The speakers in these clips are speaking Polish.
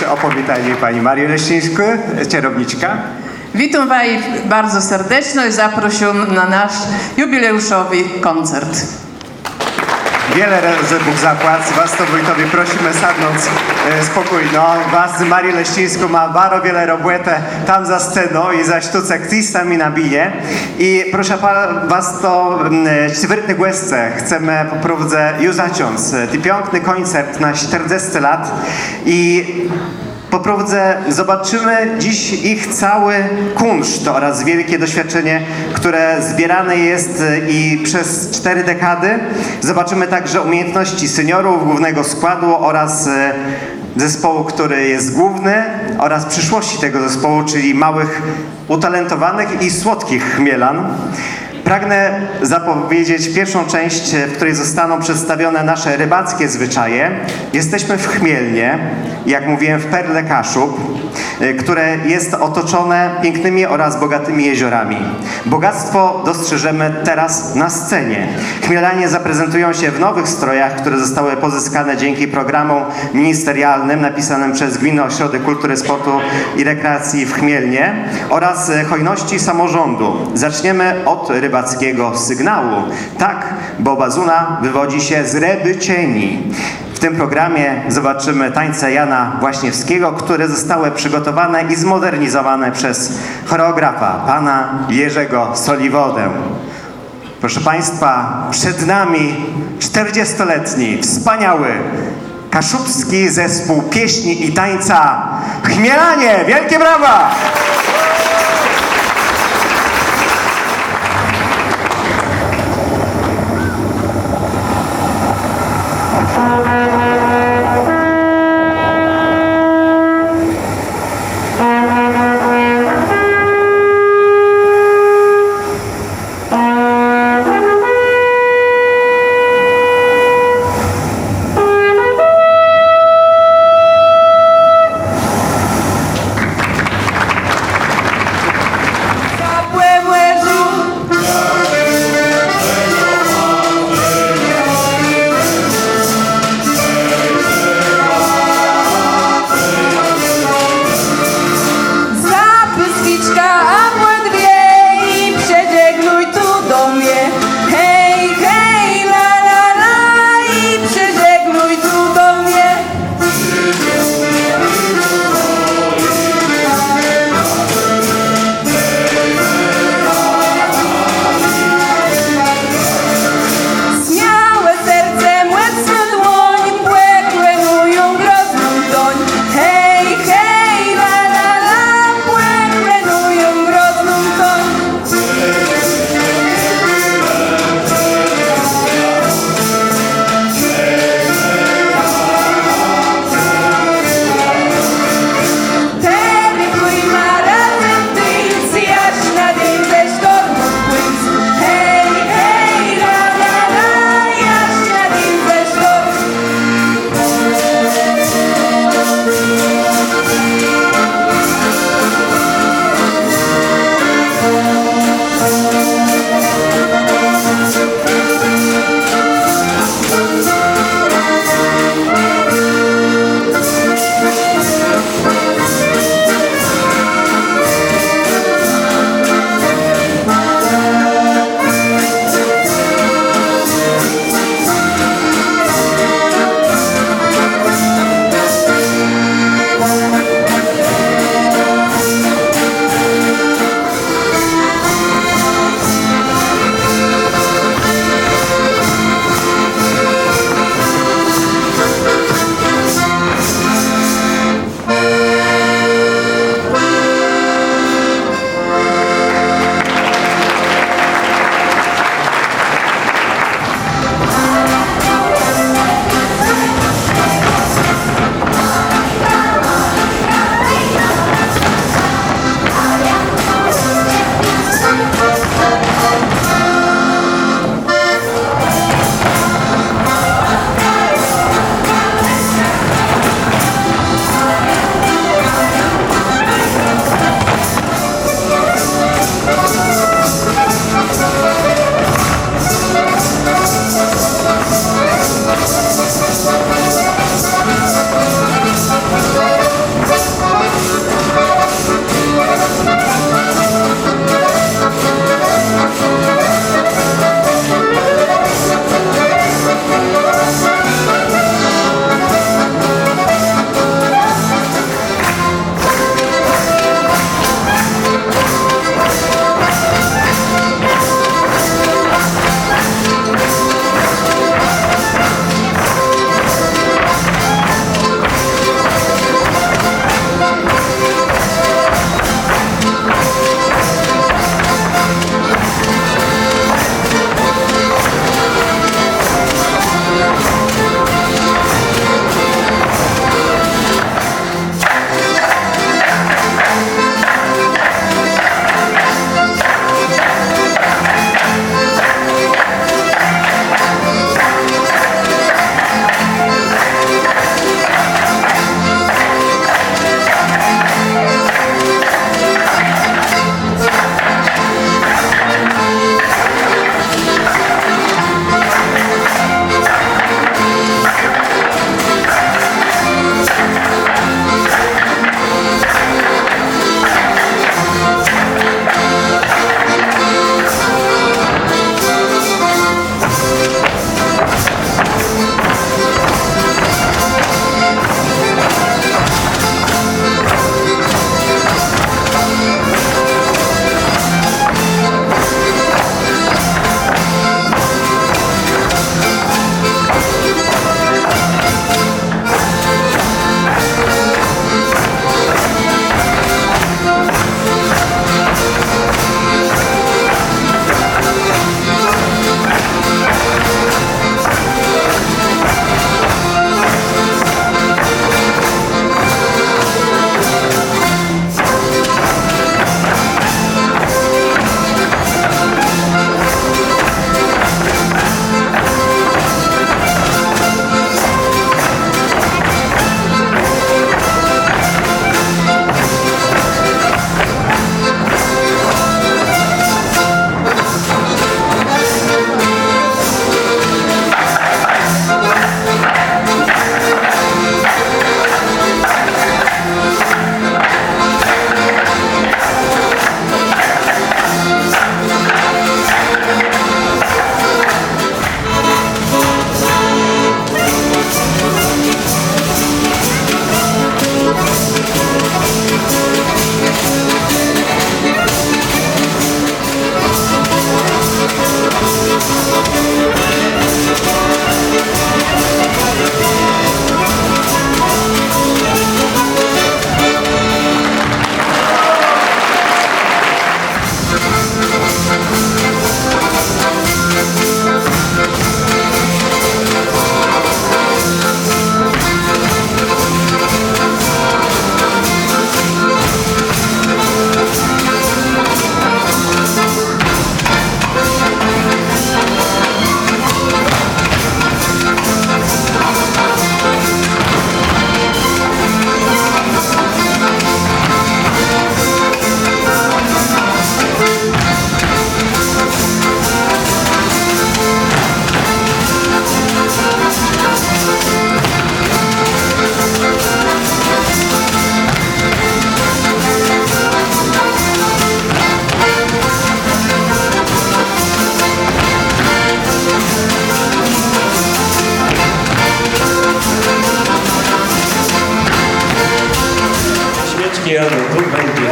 proszę o powitanie pani Marię Leścińską, kierowniczka. Witam Was bardzo serdecznie i zapraszam na nasz jubileuszowy koncert. Wiele razy Bóg zapłaci, was to wójtowie prosimy sadnąć spokojno. Was Marię Leścińską ma bardzo wiele roboty tam za sceną i za sztuce artystami nabije. I proszę was to czwarty głosce chcemy poprowadzać już zacząć. Ty piękny koncert na 40 lat i poprowadzę, zobaczymy dziś ich cały kunszt oraz wielkie doświadczenie, które zbierane jest i przez 4 dekady. Zobaczymy także umiejętności seniorów, głównego składu oraz zespołu, który jest główny oraz przyszłości tego zespołu, czyli małych, utalentowanych i słodkich chmielan. Pragnę zapowiedzieć pierwszą część, w której zostaną przedstawione nasze rybackie zwyczaje. Jesteśmy w Chmielnie, jak mówiłem, w Perle Kaszub, które jest otoczone pięknymi oraz bogatymi jeziorami. Bogactwo dostrzeżemy teraz na scenie. Chmielanie zaprezentują się w nowych strojach, które zostały pozyskane dzięki programom ministerialnym napisanym przez Gminny Ośrodek Kultury, Sportu i Rekreacji w Chmielnie oraz hojności samorządu. Zaczniemy od rybackiego sygnału. Tak, bo bazuna wywodzi się z Ryby Cieni. W tym programie zobaczymy tańce Jana Waśniewskiego, które zostały przygotowane i zmodernizowane przez choreografa, pana Jerzego Soliwodę. Proszę Państwa, przed nami 40-letni, wspaniały kaszubski zespół pieśni i tańca Chmielanie! Wielkie brawa!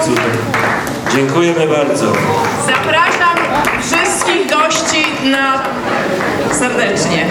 cudem. Dziękujemy bardzo. Zapraszam wszystkich gości serdecznie.